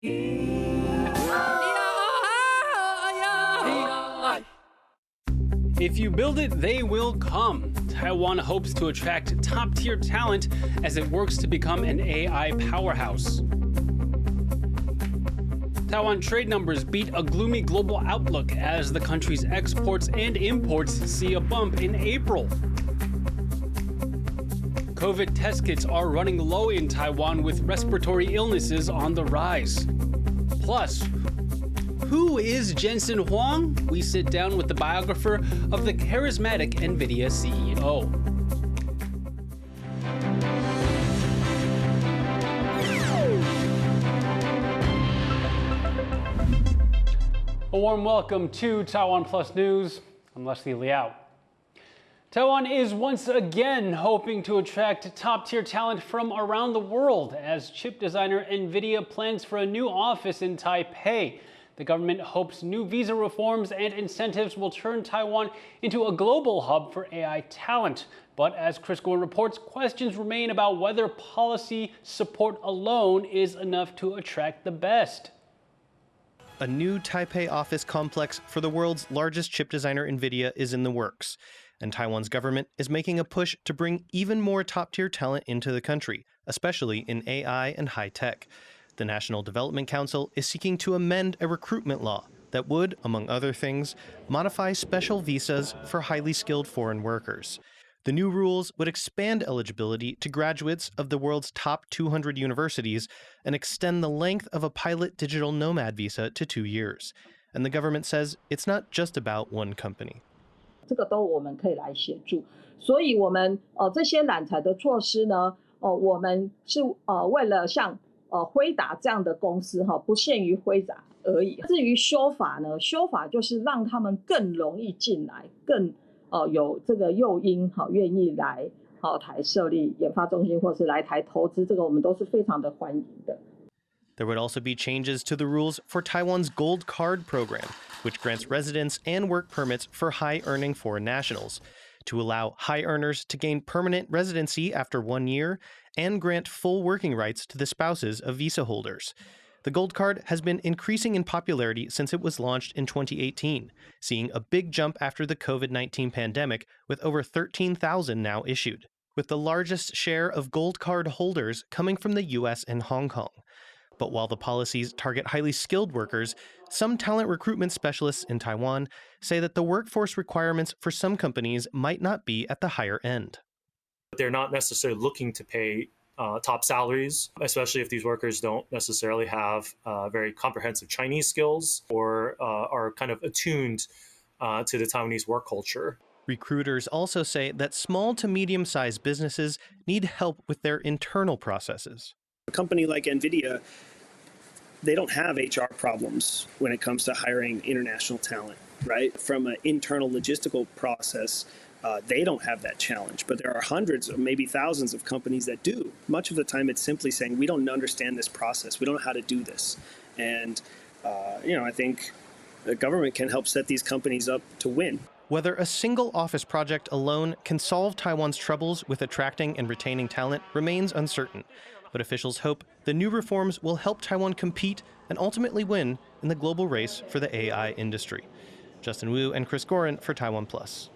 If you build it, they will come. Taiwan hopes to attract top-tier talent as it works to become an AI powerhouse. Taiwan trade numbers beat a gloomy global outlook as the country's exports and imports see a bump in April. COVID test kits are running low in Taiwan with respiratory illnesses on the rise. Plus, who is Jensen Huang? We sit down with the biographer of the charismatic Nvidia CEO. A warm welcome to Taiwan Plus News. I'm Liao. Taiwan is once again hoping to attract top-tier talent from around the world as chip designer Nvidia plans for a new office in Taipei. The government hopes new visa reforms and incentives will turn Taiwan into a global hub for AI talent. But as Chris Gore reports, questions remain about whether policy support alone is enough to attract the best. A new Taipei office complex for the world's largest chip designer Nvidia is in the works, and Taiwan's government is making a push to bring even more top-tier talent into the country, especially in AI and high-tech. The National Development Council is seeking to amend a recruitment law that would, among other things, modify special visas for highly skilled foreign workers. The new rules would expand eligibility to graduates of the world's top 200 universities and extend the length of a pilot digital nomad visa to 2 years. And the government says it's not just about one company. 这个都我们可以来协助，所以我们这些揽才的措施呢，我们是为了像辉达这样的公司不限于辉达而已。至于修法呢，修法就是让他们更容易进来，更有这个诱因愿意来台设立研发中心或是来台投资，这个我们都是非常的欢迎的。There would also be changes to the rules for Taiwan's Gold Card program, which grants residence and work permits for high-earning foreign nationals, to allow high earners to gain permanent residency after 1 year and grant full working rights to the spouses of visa holders. The Gold Card has been increasing in popularity since it was launched in 2018, seeing a big jump after the COVID-19 pandemic, with over 13,000 now issued, with the largest share of Gold Card holders coming from the US and Hong Kong. But while the policies target highly skilled workers, some talent recruitment specialists in Taiwan say that the workforce requirements for some companies might not be at the higher end. They're not necessarily looking to pay top salaries, especially if these workers don't necessarily have very comprehensive Chinese skills or are kind of attuned to the Taiwanese work culture. Recruiters also say that small to medium-sized businesses need help with their internal processes. A company like Nvidia, they don't have HR problems when it comes to hiring international talent, right? From an internal logistical process, they don't have that challenge, but there are hundreds or maybe thousands of companies that do. Much of the time it's simply saying, we don't understand this process. We don't know how to do this. And, I think the government can help set these companies up to win. Whether a single office project alone can solve Taiwan's troubles with attracting and retaining talent remains uncertain. But officials hope the new reforms will help Taiwan compete and ultimately win in the global race for the AI industry. Justin Wu and Chris Gorin for Taiwan Plus.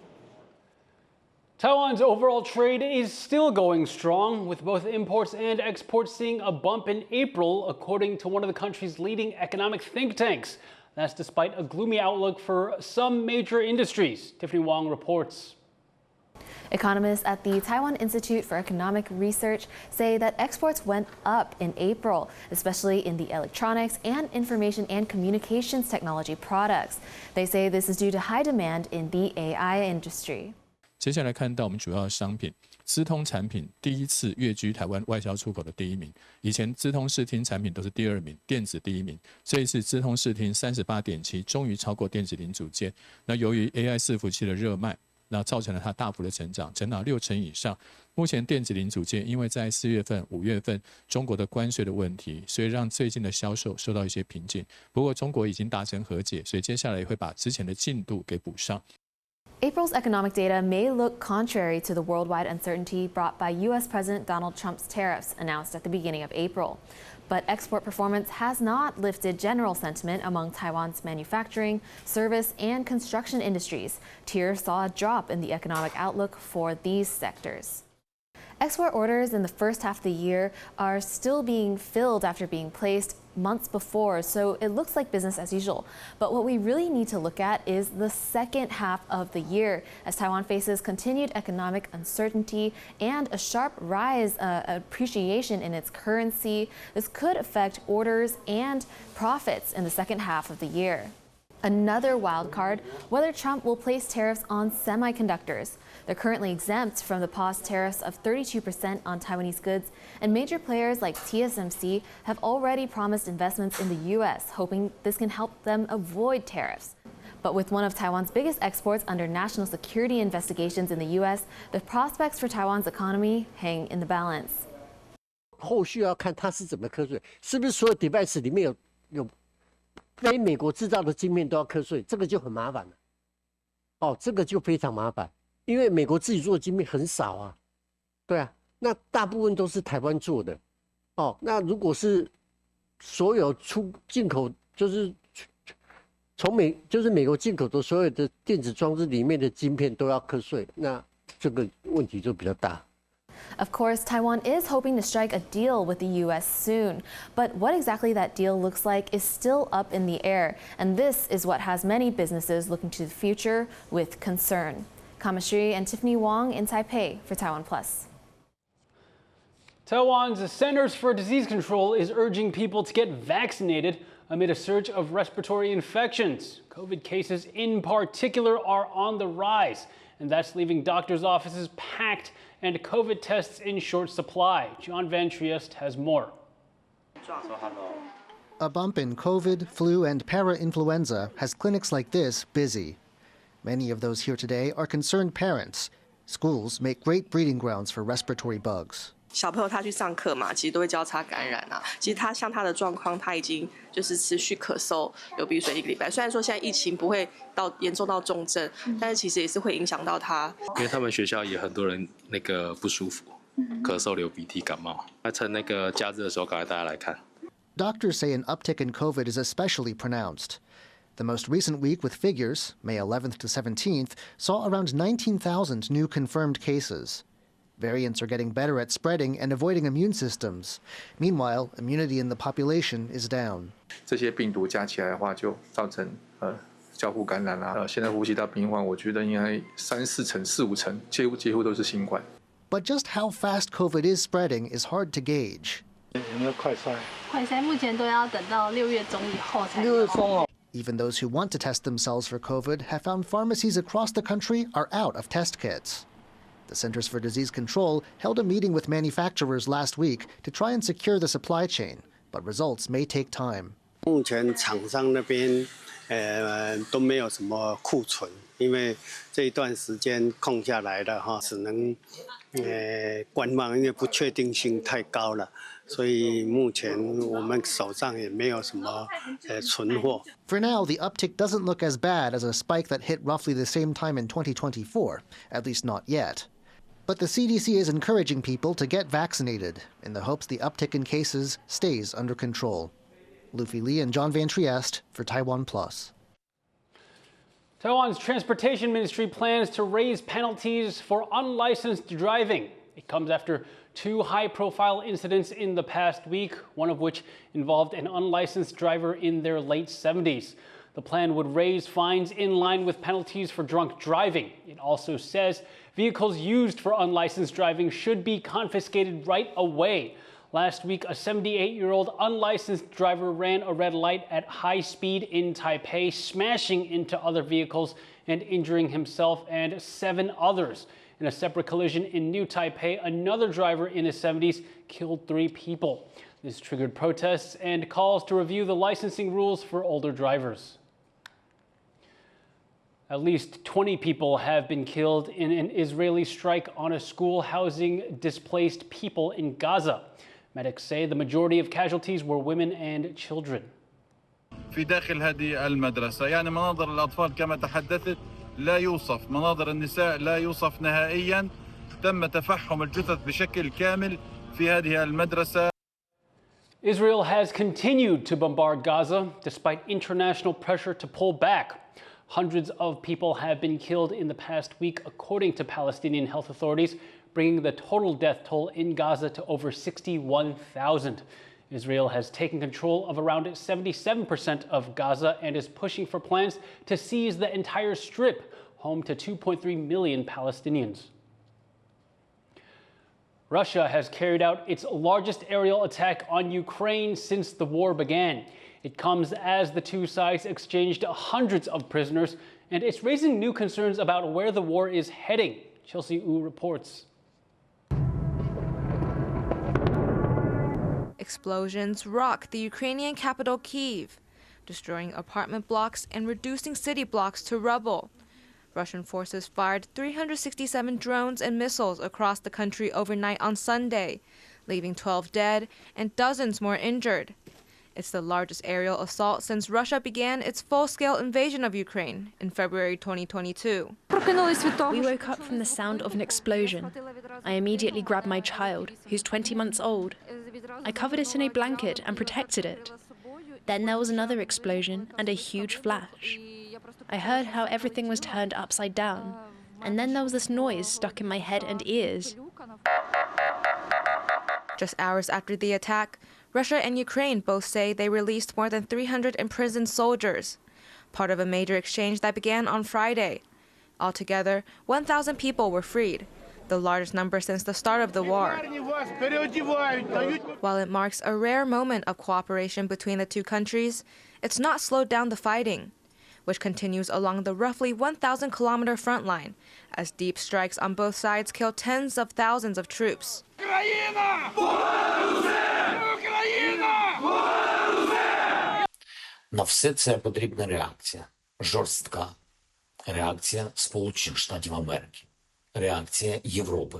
Taiwan's overall trade is still going strong, with both imports and exports seeing a bump in April, according to one of the country's leading economic think tanks. That's despite a gloomy outlook for some major industries. Tiffany Wong reports. Economists at the Taiwan Institute for Economic Research say that exports went up in April, especially in the electronics and information and communications technology products. They say this is due to high demand in the AI industry. 接下来看到我们主要的商品，资通产品第一次跃居台湾外销出口的第1名。以前资通视听产品都是第2名，电子第1名。这一次资通视听38.7终于超过电子零组件。那由于 AI 伺服器的热卖，那造成了它大幅的成长，成长60%以上。目前电子零组件因为在4月份、5月份中国的关税的问题，所以让最近的销售受到一些瓶颈。不过中国已经达成和解，所以接下来也会把之前的进度给补上。April's economic data may look contrary to the worldwide uncertainty brought by U.S. President Donald Trump's tariffs announced at the beginning of April. But export performance has not lifted general sentiment among Taiwan's manufacturing, service, and construction industries. TIR saw a drop in the economic outlook for these sectors. Export orders in the first half of the year are still being filled after being placed months before, so it looks like business as usual. But what we really need to look at is the second half of the year, as Taiwan faces continued economic uncertainty and a sharp rise, appreciation in its currency. This could affect orders and profits in the second half of the year. Another wild card, whether Trump will place tariffs on semiconductors. They're currently exempt from the paused tariffs of 32% on Taiwanese goods, and major players like TSMC have already promised investments in the U.S., hoping this can help them avoid tariffs. But with one of Taiwan's biggest exports under national security investigations in the U.S., the prospects for Taiwan's economy hang in the balance. 后续要看它是怎么课税，是不是所有 device 里面有非美国制造的晶片都要课税，这个就很麻烦了。哦，这个就非常麻烦。因为美国自己做的晶片很少啊，对啊，那大部分都是台湾做的，哦，那如果是所有进口，就是就是美国进口的所有的电子装置里面的晶片都要课税，那这个问题就比较大。Of course, Taiwan is hoping to strike a deal with the U.S. soon, but what exactly that deal looks like is still up in the air, and this is what has many businesses looking to the future with concern. Kamashiri and Tiffany Wong in Taipei for TaiwanPlus. Taiwan's Centers for Disease Control is urging people to get vaccinated amid a surge of respiratory infections. COVID cases in particular are on the rise, and that's leaving doctors' offices packed and COVID tests in short supply. John Van Trieste has more. A bump in COVID, flu, and para-influenza has clinics like this busy. Many of those here today are concerned parents. Schools make great breeding grounds for respiratory bugs. 小朋友他去上课嘛，其实都会交叉感染啊。其实他像他的状况，他已经就是持续咳嗽、流鼻水1个礼拜。虽然说现在疫情不会到严重到重症，但是其实也是会影响到他。因为他们学校也很多人那个不舒服，咳嗽、流鼻涕、感冒。那趁那个假日的时候，赶快大家来看。Doctors say an uptick in COVID is especially pronounced. The most recent week with figures, May 11th to 17th, saw around 19,000 new confirmed cases. Variants are getting better at spreading and avoiding immune systems. Meanwhile, immunity in the population is down. 这些病毒加起来的话，就造成交互感染啦。现在呼吸道病患，我觉得应该3、4成、4、5成，几乎都是新冠。But just how fast COVID is spreading is hard to gauge. 有没有快筛？快筛目前都要等到6月中以后才。6月中哦。Even those who want to test themselves for COVID have found pharmacies across the country are out of test kits. The Centers for Disease Control held a meeting with manufacturers last week to try and secure the supply chain, but results may take time. 目前厂商那边都没有什么库存，因为这一段时间空下来了哈，只能观望，因为不确定性太高了。 所以目前我们手上也没有什么存货。For now, the uptick doesn't look as bad as a spike that hit roughly the same time in 2024, at least not yet. But the CDC is encouraging people to get vaccinated in the hopes the uptick in cases stays under control. Luffy Li and John Van Trieste for TaiwanPlus. Taiwan's Transportation Ministry plans to raise penalties for unlicensed driving. It comes after 2 high-profile incidents in the past week, one of which involved an unlicensed driver in their late 70s. The plan would raise fines in line with penalties for drunk driving. It also says vehicles used for unlicensed driving should be confiscated right away. Last week, a 78-year-old unlicensed driver ran a red light at high speed in Taipei, smashing into other vehicles and injuring himself and 7 others. In a separate collision in New Taipei, another driver in his 70s killed 3 people. This triggered protests and calls to review the licensing rules for older drivers. At least 20 people have been killed in an Israeli strike on a school housing displaced people in Gaza. Medics say the majority of casualties were women and children. في داخل هذه المدرسة يعني مناظر الأطفال كما تحدثت لا يوصف، مناظر النساء لا يوصف نهائيا. تم تفحم الجثث بشكل كامل في هذه المدرسة. Israel has continued to bombard Gaza despite international pressure to pull back. Hundreds of people have been killed in the past week, according to Palestinian health authorities, bringing the total death toll in Gaza to over 61,000. Israel has taken control of around 77% of Gaza and is pushing for plans to seize the entire strip, home to 2.3 million Palestinians. Russia has carried out its largest aerial attack on Ukraine since the war began. It comes as the two sides exchanged hundreds of prisoners, and it's raising new concerns about where the war is heading. Chelsea Wu reports. Explosions rock the Ukrainian capital Kyiv, destroying apartment blocks and reducing city blocks to rubble. Russian forces fired 367 drones and missiles across the country overnight on Sunday, leaving 12 dead and dozens more injured. It's the largest aerial assault since Russia began its full-scale invasion of Ukraine in February 2022. We woke up from the sound of an explosion. I immediately grabbed my child, who's 20 months old. I covered it in a blanket and protected it. Then there was another explosion and a huge flash. I heard how everything was turned upside down, and then there was this noise stuck in my head and ears. Just hours after the attack, Russia and Ukraine both say they released more than 300 imprisoned soldiers, part of a major exchange that began on Friday. Altogether, 1,000 people were freed, the largest number since the start of the war. While it marks a rare moment of cooperation between the two countries, it's not slowed down the fighting, which continues along the roughly 1,000-kilometer front line, as deep strikes on both sides kill tens of thousands of troops. На все це потрібна реакція. Жорстка реакція Сполучених Штатів Америки. Реакція Європи.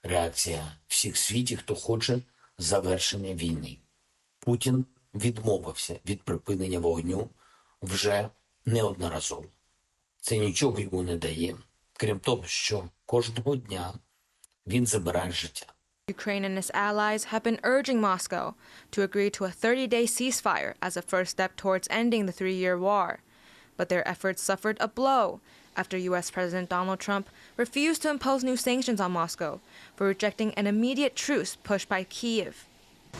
Реакція всіх світів, хто хоче завершення війни. Путін відмовився від припинення вогню вже неодноразово. Це нічого йому не дає, крім того, що кожного дня він забирає життя. Ukraine and its allies have been urging Moscow to agree to a 30-day ceasefire as a first step towards ending the three-year war. But their efforts suffered a blow after U.S. President Donald Trump refused to impose new sanctions on Moscow for rejecting an immediate truce pushed by Kyiv.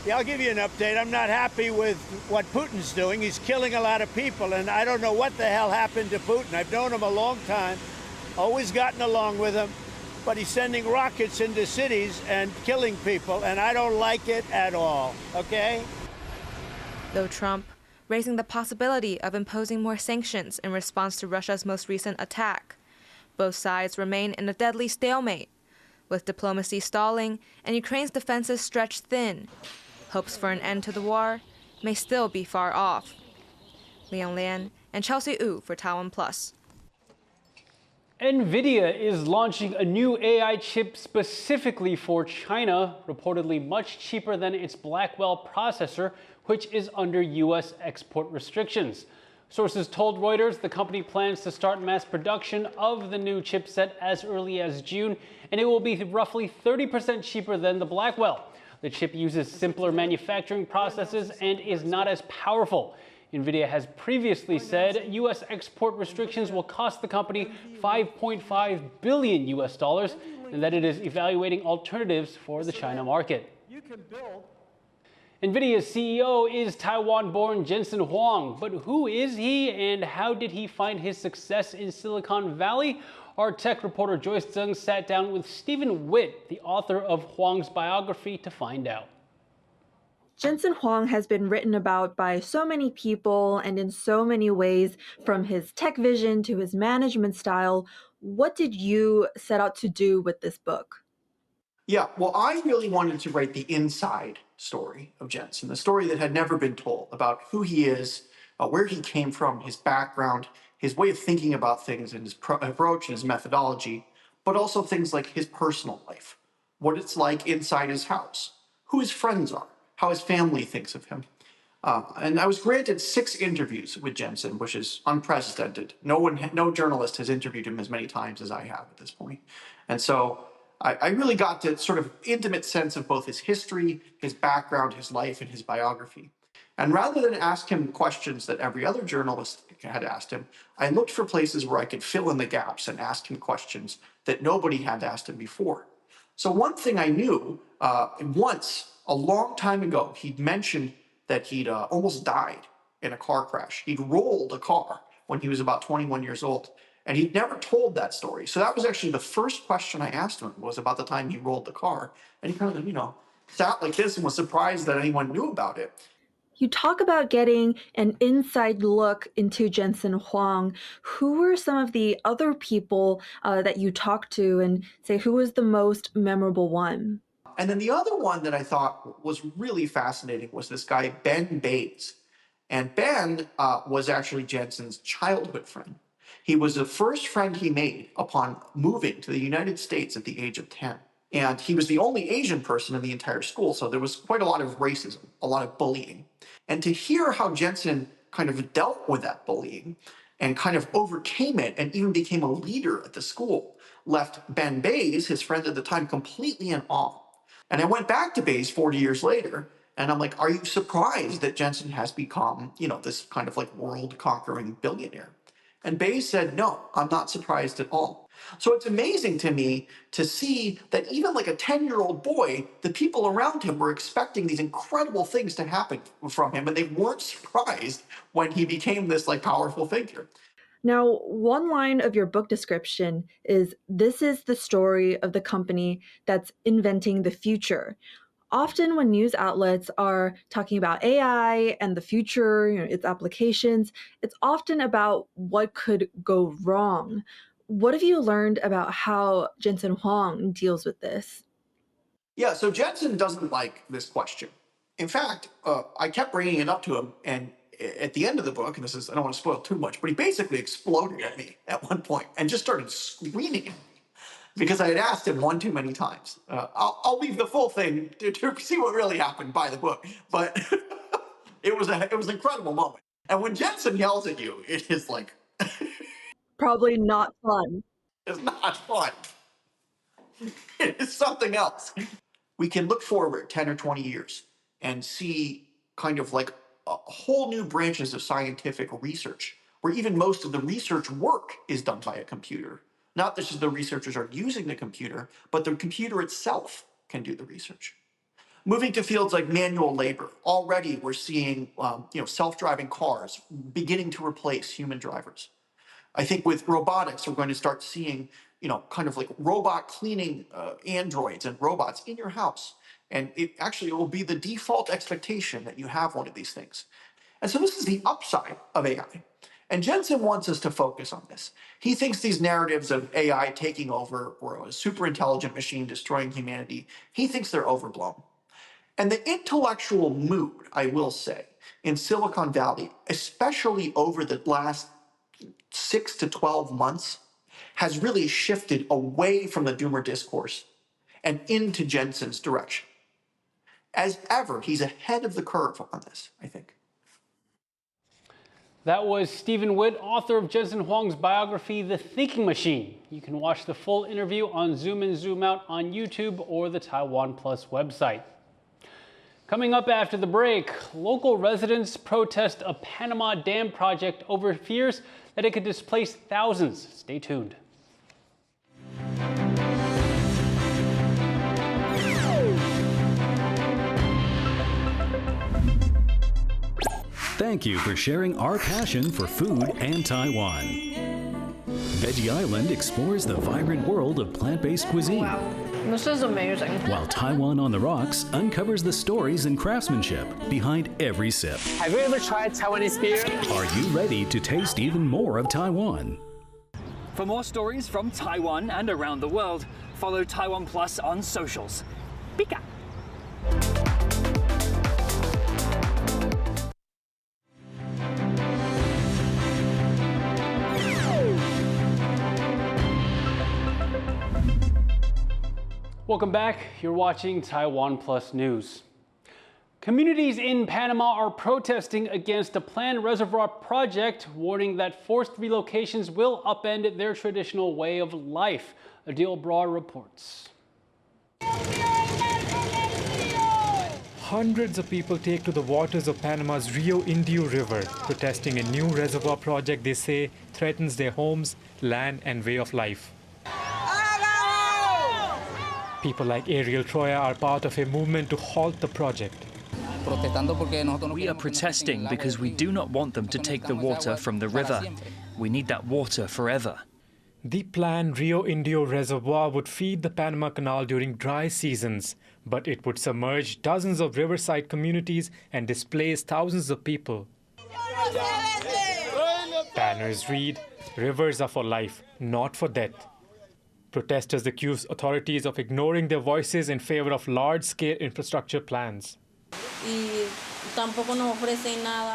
Yeah, I'll give you an update. I'm not happy with what Putin's doing. He's killing a lot of people, and I don't know what the hell happened to Putin. I've known him a long time, always gotten along with him. But he's sending rockets into cities and killing people, and I don't like it at all, okay? Though Trump raising the possibility of imposing more sanctions in response to Russia's most recent attack, both sides remain in a deadly stalemate, with diplomacy stalling and Ukraine's defenses stretched thin. Hopes for an end to the war may still be far off. Liao and Chelsea Wu for TaiwanPlus. Nvidia is launching a new AI chip specifically for China, reportedly much cheaper than its Blackwell processor, which is under U.S. export restrictions. Sources told Reuters the company plans to start mass production of the new chipset as early as June, and it will be roughly 30% cheaper than the Blackwell. The chip uses simpler manufacturing processes and is not as powerful. Nvidia has previously said U.S. export restrictions will cost the company $5.5 billion and that it is evaluating alternatives for the China market. Nvidia's CEO is Taiwan-born Jensen Huang, but who is he and how did he find his success in Silicon Valley? Our tech reporter Joyce Zeng sat down with Stephen Witt, the author of Huang's biography, to find out. Jensen Huang has been written about by so many people and in so many ways, from his tech vision to his management style. What did you set out to do with this book? Yeah, well, I really wanted to write the inside story of Jensen, the story that had never been told about who he is, where he came from, his background, his way of thinking about things and his approach and his methodology, but also things like his personal life, what it's like inside his house, who his friends are, how his family thinks of him. And I was granted 6 interviews with Jensen, which is unprecedented. No journalist has interviewed him as many times as I have at this point. And so I really got to sort of intimate sense of both his history, his background, his life, and his biography. And rather than ask him questions that every other journalist had asked him, I looked for places where I could fill in the gaps and ask him questions that nobody had asked him before. So one thing I knew, once, a long time ago, he'd mentioned that he'd almost died in a car crash. He'd rolled a car when he was about 21 years old. And he'd never told that story. So that was actually the first question I asked him, was about the time he rolled the car. And he kind of, sat like this and was surprised that anyone knew about it. You talk about getting an inside look into Jensen Huang. Who were some of the other people that you talked to, and say who was the most memorable one? And then the other one that I thought was really fascinating was this guy, Ben Bays. And Ben was actually Jensen's childhood friend. He was the first friend he made upon moving to the United States at the age of 10. And he was the only Asian person in the entire school, so there was quite a lot of racism, a lot of bullying. And to hear how Jensen kind of dealt with that bullying and kind of overcame it and even became a leader at the school left Ben Bays, his friend at the time, completely in awe. And I went back to Bays 40 years later, and I'm like, are you surprised that Jensen has become, this kind of like world-conquering billionaire? And Bays said, no, I'm not surprised at all. So it's amazing to me to see that even like a 10-year-old boy, the people around him were expecting these incredible things to happen from him, and they weren't surprised when he became this like powerful figure. Now, one line of your book description is, "This is the story of the company that's inventing the future." Often when news outlets are talking about AI and the future, its applications, it's often about what could go wrong. What have you learned about how Jensen Huang deals with this? Yeah, so Jensen doesn't like this question. In fact, I kept bringing it up to him, and at the end of the book, and I don't want to spoil too much, but he basically exploded at me at one point and just started screaming at me, because I had asked him one too many times. I'll leave the full thing to see what really happened by the book, but it was an incredible moment. And when Jensen yells at you, it is like Probably not fun. it's not fun. It's something else. We can look forward 10 or 20 years and see kind of like a whole new branches of scientific research, where even most of the research work is done by a computer. Not just the researchers are using the computer, but the computer itself can do the research. Moving to fields like manual labor, already we're seeing self-driving cars beginning to replace human drivers. I think with robotics, we're going to start seeing kind of like robot cleaning androids and robots in your house. And it will be the default expectation that you have one of these things. And so this is the upside of AI. And Jensen wants us to focus on this. He thinks these narratives of AI taking over or a super intelligent machine destroying humanity, he thinks they're overblown. And the intellectual mood, I will say, in Silicon Valley, especially over the last 6 to 12 months, has really shifted away from the doomer discourse and into Jensen's direction. As ever, he's ahead of the curve on this, I think. That was Stephen Witt, author of Jensen Huang's biography, The Thinking Machine. You can watch the full interview on Zoom In, Zoom Out on YouTube or the TaiwanPlus website. Coming up after the break, local residents protest a Panama Dam project over fears that it could displace thousands. Stay tuned. Thank you for sharing our passion for food and Taiwan. Veggie Island explores the vibrant world of plant-based cuisine. This is amazing. While Taiwan on the Rocks uncovers the stories and craftsmanship behind every sip. Have you ever tried Taiwanese beer? Are you ready to taste even more of Taiwan? For more stories from Taiwan and around the world, follow TaiwanPlus on socials. Pika! Welcome back. You're watching TaiwanPlus News. Communities in Panama are protesting against a planned reservoir project, warning that forced relocations will upend their traditional way of life. Adil Brar reports. hundreds of people take to the waters of Panama's Rio Indio River, protesting a new reservoir project they say threatens their homes, land, and way of life. People like Ariel Troya are part of a movement to halt the project. We are protesting because we do not want them to take the water from the river. We need that water forever. The planned Rio Indio Reservoir would feed the Panama Canal during dry seasons, but it would submerge dozens of riverside communities and displace thousands of people. Banners read, "Rivers are for life, not for death." Protesters accuse authorities of ignoring their voices in favor of large-scale infrastructure plans.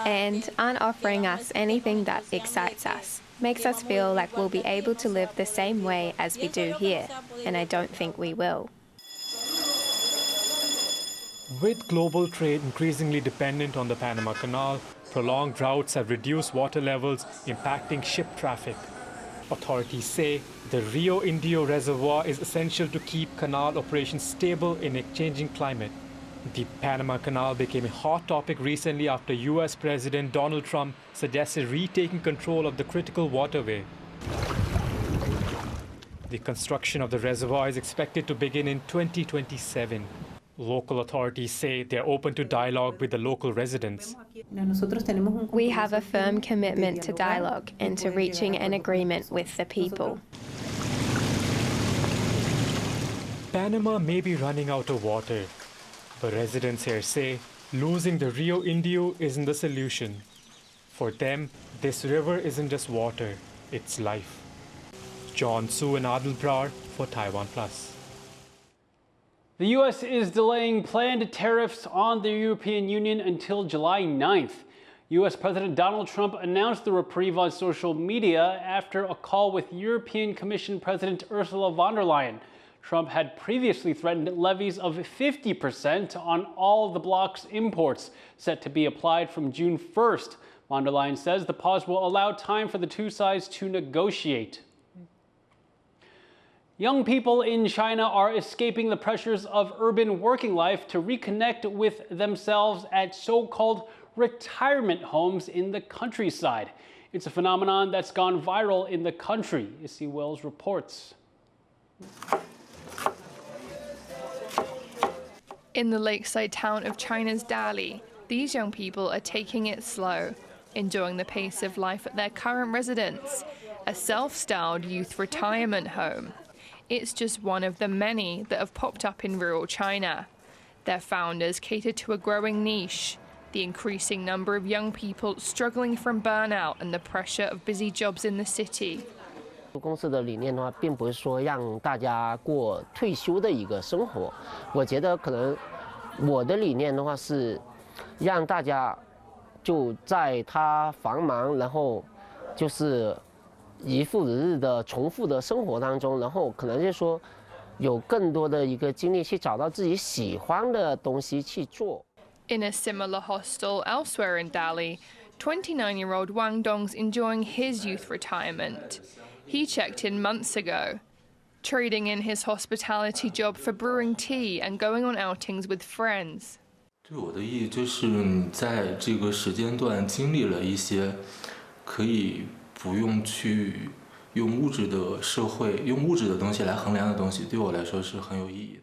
And aren't offering us anything that excites us. Makes us feel like we'll be able to live the same way as we do here, and I don't think we will. With global trade increasingly dependent on the Panama Canal, prolonged droughts have reduced water levels, impacting ship traffic. Authorities say the Rio Indio Reservoir is essential to keep canal operations stable in a changing climate. The Panama Canal became a hot topic recently after US President Donald Trump suggested retaking control of the critical waterway. The construction of the reservoir is expected to begin in 2027. Local authorities say they're open to dialogue with the local residents. We have a firm commitment to dialogue and to reaching an agreement with the people. Panama may be running out of water, but residents here say losing the Rio Indio isn't the solution. For them, this river isn't just water, it's life. John Su and Adil Brar for TaiwanPlus. The U.S. is delaying planned tariffs on the European Union until July 9th. U.S. President Donald Trump announced the reprieve on social media after a call with European Commission President Ursula von der Leyen. Trump had previously threatened levies of 50% on all the bloc's imports, set to be applied from June 1st. Von der Leyen says the pause will allow time for the two sides to negotiate. Young people in China are escaping the pressures of urban working life to reconnect with themselves at so-called retirement homes in the countryside. It's a phenomenon that's gone viral in the country. Issy Wells reports. In the lakeside town of China's Dali, these young people are taking it slow, enjoying the pace of life at their current residence, a self-styled youth retirement home. It's just one of the many that have popped up in rural China. Their founders cater to a growing niche, the increasing number of young people struggling from burnout and the pressure of busy jobs in the city. 公司的理念的话，并不是说让大家过退休的一个生活。我觉得可能我的理念的话是让大家就在他繁忙，然后就是一复日的重复的生活当中，然后可能就是说有更多的一个精力去找到自己喜欢的东西去做。In a similar hostel elsewhere in Dali, 29-year-old Wang Dong's enjoying his youth retirement. He checked in months ago, trading in his hospitality job for brewing tea and going on outings with friends. 对我的意义就是你在这个时间段经历了一些可以不用去用物质的社会、用物质的东西来衡量的东西，对我来说是很有意义的。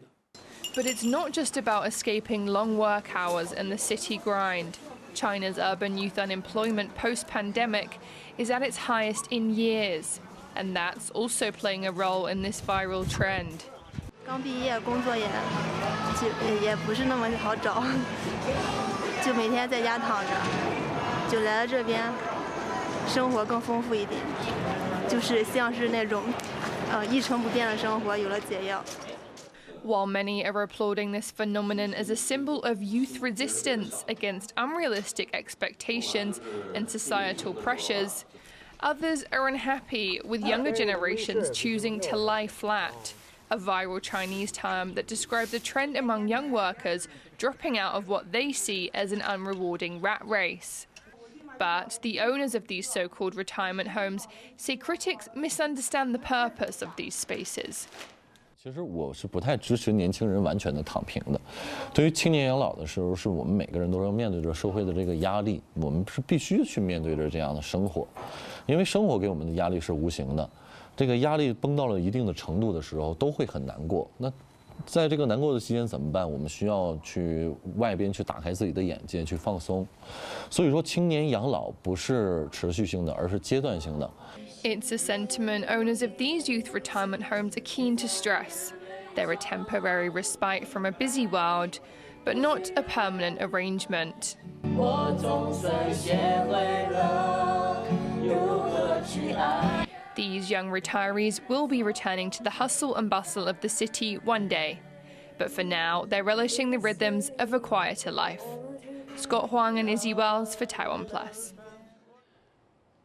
But it's not just about escaping long work hours and the city grind. China's urban youth unemployment post-pandemic is at its highest in years. And that's also playing a role in this viral trend. 刚毕业，工作也不是那么好找，就每天在家躺着，就来了这边，生活更丰富一点，就是像是那种一成不变的生活有了解药。 While many are applauding this phenomenon as a symbol of youth resistance against unrealistic expectations and societal pressures, others are unhappy with younger generations choosing to lie flat, a viral Chinese term that describes a trend among young workers dropping out of what they see as an unrewarding rat race. But the owners of these so-called retirement homes say critics misunderstand the purpose of these spaces. 其实我是不太支持年轻人完全的躺平的。对于青年养老的时候，是我们每个人都要面对着社会的这个压力，我们是必须去面对着这样的生活，因为生活给我们的压力是无形的。这个压力崩到了一定的程度的时候，都会很难过。那在这个难过的期间怎么办？我们需要去外边去打开自己的眼界，去放松。所以说，青年养老不是持续性的，而是阶段性的。It's a sentiment owners of these youth retirement homes are keen to stress. They're a temporary respite from a busy world, but not a permanent arrangement. These young retirees will be returning to the hustle and bustle of the city one day. But for now, they're relishing the rhythms of a quieter life. Scott Huang and Izzy Wells for TaiwanPlus.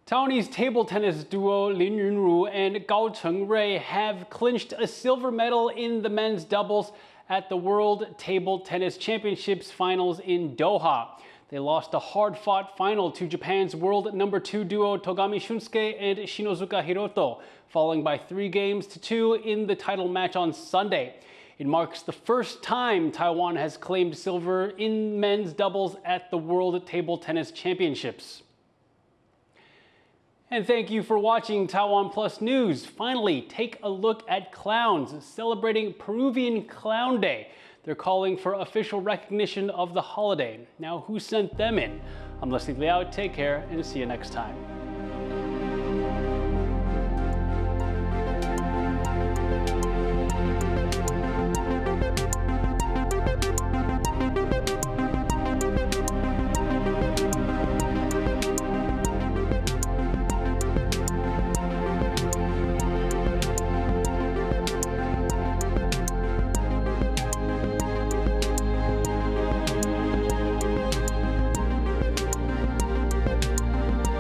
Taiwanese table tennis duo Lin Yunru and Gao Chengrui have clinched a silver medal in the men's doubles at the World Table Tennis Championships finals in Doha. They lost a hard-fought final to Japan's world number 2 duo Togami Shunsuke and Shinozuka Hiroto, falling by 3 games to 2 in the title match on Sunday. It marks the first time Taiwan has claimed silver in men's doubles at the World Table Tennis Championships. And thank you for watching Taiwan Plus News. Finally, take a look at clowns celebrating Peruvian Clown Day. They're calling for official recognition of the holiday. Now, who sent them in? I'm Liao. Take care and see you next time.